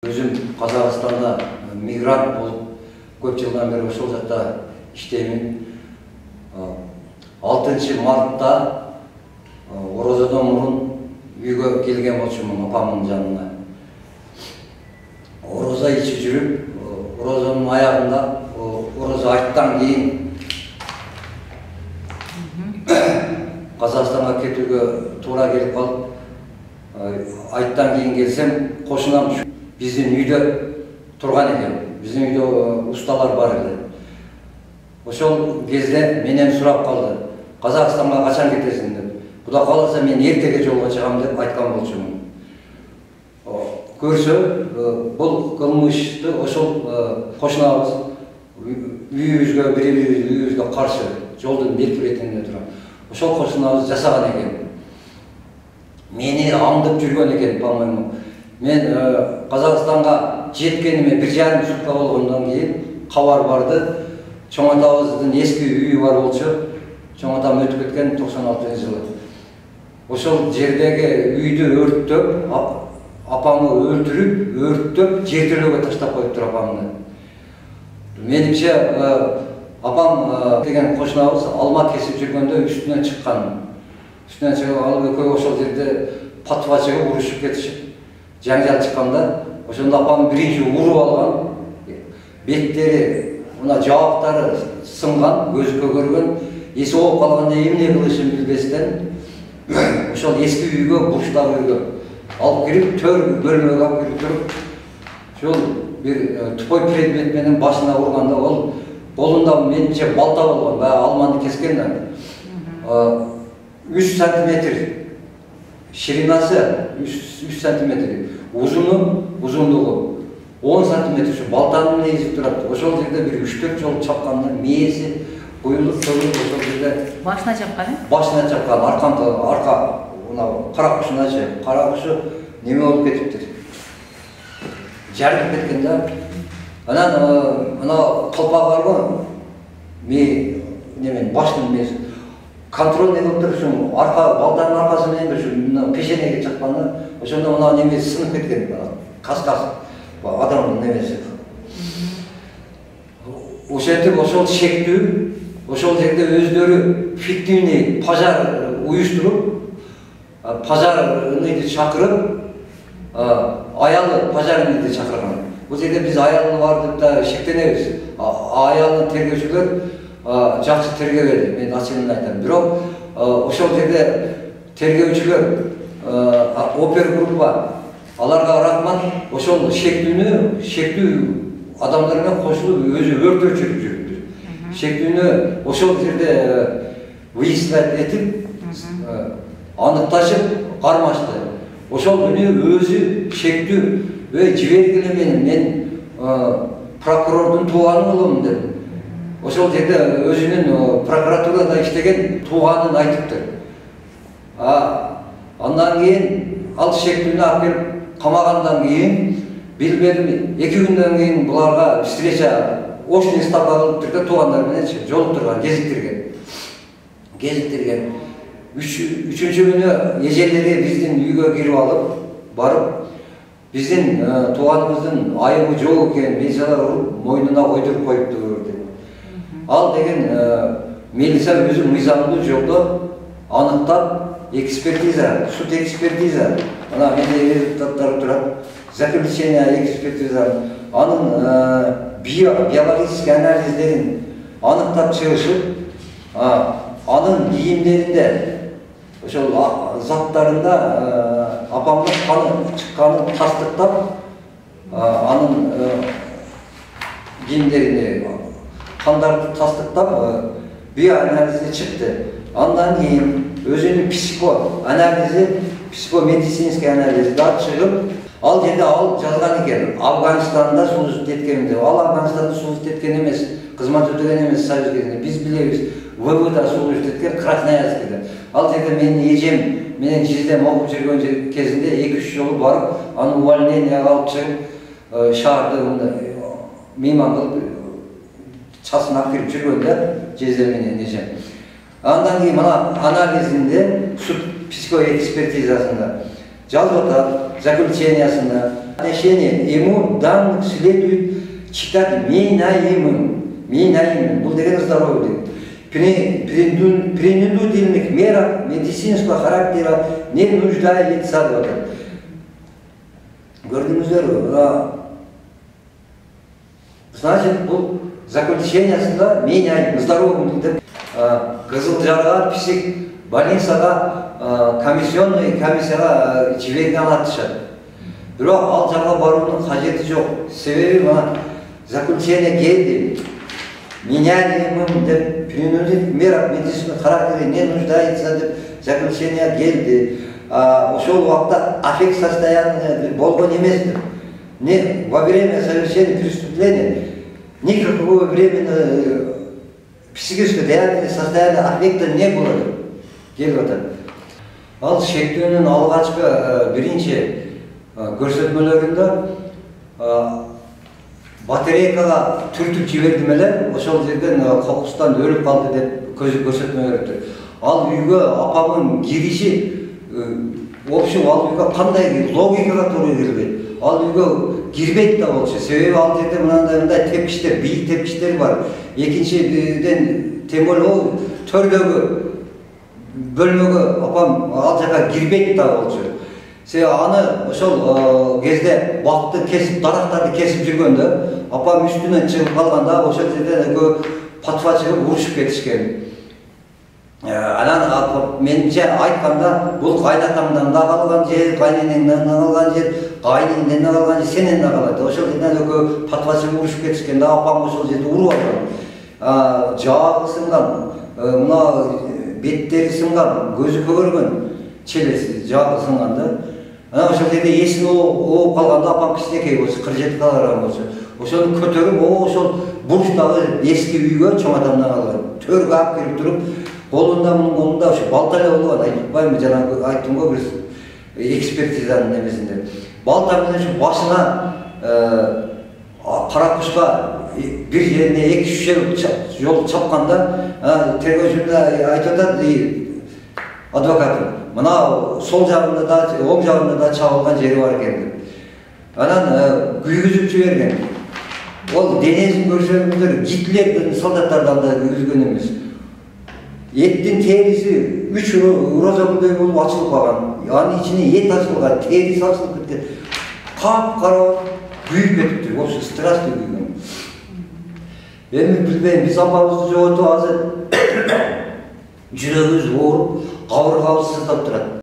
Өзüm Қазақстанда мигрант болып көп жылдан бері ошол жакта иштеймин. 6 мартта орозодон мурун үйгө келген болчумун апамдын жанына. Ороза ичип жүрүп, орозонун аягында орозо айттан кийин Казакстанга кетүүгө туура келип калып, айттан кийин келсем, кошунам биздин үйдө турган экен. Биздин үйдө усталар бар эле. Ошол кезде менен сурап калды: Казакстанга качан кетесиң деп. Кудай кааласа мен эртеге жолго чыгам деп айткан болчумун. Көрсө, бул кылмышты ошол кошунабыз үйүбүзгө, үйүбүзгө каршы жолдун берки бетинде турат. Ошол кошунабыз жасаган экен. Мени аңдып жүргөн экен, по-моему. Мен Казакстанга жеткениме 1,5 сутка болгондон кийин кабар барды. Чоң атабыздын эски үйү бар болчу. Чоң атам өтүп кеткен 96-жылы. Ошол жердеги үйдү өрттөп, апамы өлтүрүп, жертөлөгө таштап коюптур апамды. Менимче апам деген кошунабыз алма кесип жүргөндө үстүнөн чыккан. Үстүнөн чыгып алып экөө ошол жерде патва чыгып урушуп кетишип, жаңжал чыкканда, ошондо апам биринчи уруп алган. Беттери, мына жабактары сынган, көзү көгөргөн, эси ооп калганда эмне кылышын билбестен ошол эски үйгө, бурчтагы үйгө алып кирип, төр бөлмөгө алып кирип туруп, ошол бир тупой предмет менен башына урганда, ол колунда менимче балта болгон, баягы алманы кескен. 3 сантиметр ширинасы, 3 сантиметр, узундугу 10 сантиметр, şu балтанын нейизи турат. Ошол жерде бир 3-4 жол чапканда мээси коюлуп туруп, ошол жерде башына чапкан, башына чапкан, арка кара кушуначы, кара кушу неме болуп кетиптир. Жарылып кеткен да. Анан мына калпак бар го, немен баштын мээси контроль кылып турушун, арка балтанын аркасы менен ушу пешенеге чакканда, ошондо мына немеси сынып кеткен, кас-кас адамдын немеси. Ошентип ошол шектүү, ошол жерде өздөрү фиктивный пожар уюштуруп, пожарныйды чакырып, аялы пожарныйды чакырган. Бул жерде биз аялы бар деп да шектенебиз. Аялы тергөөчүлөр жакшы тергебеди, мен ачыгын айтам. Бирок ошол жерде тергөөчүлөр, опергруппа, аларга рахмат, ошол шектүү адамдар менен кошулуп өзү өртөчүлүк жүрүптүр. Шектүүнү ошол жерде выяснять этип, аныкташып кармашты. Ошол күнү өзү шектүү жибергиле мен прокурордун тууганы болом деп. Ошол жерде өзүнүн прокуратурада иштеген тууганын айтыптыр. Андан кийин ал шектүүнү алып келип камагандан кийин билбедим, 2 күндөн кийин буларга встреча очный ставка кылып турду, туугандар менен жолуктурган, кезиктирген. 3-чү күнү эжелери биздин үйгө кирип алып, барып, биздин тууганыбыздын айыбы жок экен, милициялар уруп, мойнуна койдуруп коюптур деп. Ал деген милиция өзү мыйзамдуу жолдо аныктап, экспертиза, суд экспертиза, ана менде результаттары турат, заключение экспертиза, анын биологический анализдерин аныктап чыгышып, анын кийимдеринде, ошол заттарында апамдын каны чыкканын тастыктап, анын кийимдерине кандарды тастыктап, биоанализи чыкты. Андан кийин өзүнүн психоанализи, психомедицинский анализи да чыгып, ал жерде ал жазган экен, Афганистанда служить эткенин деп. Ал Афганистанда служить эткен эмес, кызмат өтөгөн эмес Союз кезинде. Биз билебиз, ВВда служить эткен, Красноярскийде. Ал жерде менин эжем менен жездем окуп жүргөн кезинде 2-3 жолу барып, аны увольнениеге алып чыгып, шаарды мейман кылып, часын алып кирип жүргөн да, жездем менен эжем. Андан кийин мына анализинде, суд психоэкспертизасында жазып атат, заключениясында Решение ему данных следует читать минаимым. Бұл деген здоровье. Принудительных мерах медицинского характера не нуждается. Көрдіңіздер, значит, бұл заключениясында меняйым, здоровым деп, Қызылжарға, псих больницаға, комиссияға жіберген алатышады. Бірақ ал жаққа барудың қажеті жоқ. Себебі заключение келді. Меняемым деп, принудительных мерах медицинского характера не нуждается деп, заключение келді. Ошол уақытта аффект состояние болған емес. Во время совершения преступления никакого времени психического состояния аффекта не болады. Келіп отыр. Ал шектеуінің алғашқы бірінші көрсетмелерінде батарейкаға түртіп жібердім әлі, ошол жерден қоқыстан өліп қалды деп көрсетме беріпті. Ал үйге апамның кирişi, общем, ал үйге қандай логикаға туры келбейді. Ал үйге кирбейді да болчу. Себебі ал жерде мынандай тепкіштер, биік тепкіштер бар. Екіншіден темір ол төрдегі бөлмеге апам ал жаққа кирбейді да болчу. Аны ошол кезде бақты кесіп, дарақтарды кесіп жүргенде, апам үстінен шығып қалғанда, ошол жерден экөө патва шығып урушуп кетишкен. Анан меніңше айтканда, бұл қайнатамдан да қалған жер, қайненеңден да қалған жер, қайнеңден да қалған жер, сенен да қалады. Ошол жерден экөө патва шығып урушуп кетишкен, апам ошол жерде уруп алған. Жағы сынған, мына беттери сынған, көзү көгөргөн, челесі жағы сынғанда. Ошол жерде есін оғып қалғанда апам кішкентай болса, 47 қалған болса, ошоны көтеріп, ошол бұрыштағы ескі үйге чоңатамдан алған. Төрге алып келіп тұрып, қолында мұның қолында ошо балтале болған, айтпаймын, жаңағы айттым ғой бір экспертизаның немесінде. Балтамен башына қарақұшқа бір жеріне 2-3 жол чапқанда, тергеушімді айтады адвокатым. Мына сол жағында да, оң жағында да чабылған жері бар екен деп. Анан күйгізіп жіберген. Ол денесін көрсеңіздер, Гитлердің солдаттардан да күйгізген емес. Еттің терisi 3 розагүлдей болып ашылып қалған. Яғни içine ет ашылған, терisi ашылып кеткен. Қап-қара күйіп кетіпті. Осы страшный күйген. Мен білбеймін, біз апамызды жоғытып азыр жүрегіміз ауырып, қабырғамыз сыздап тұрады.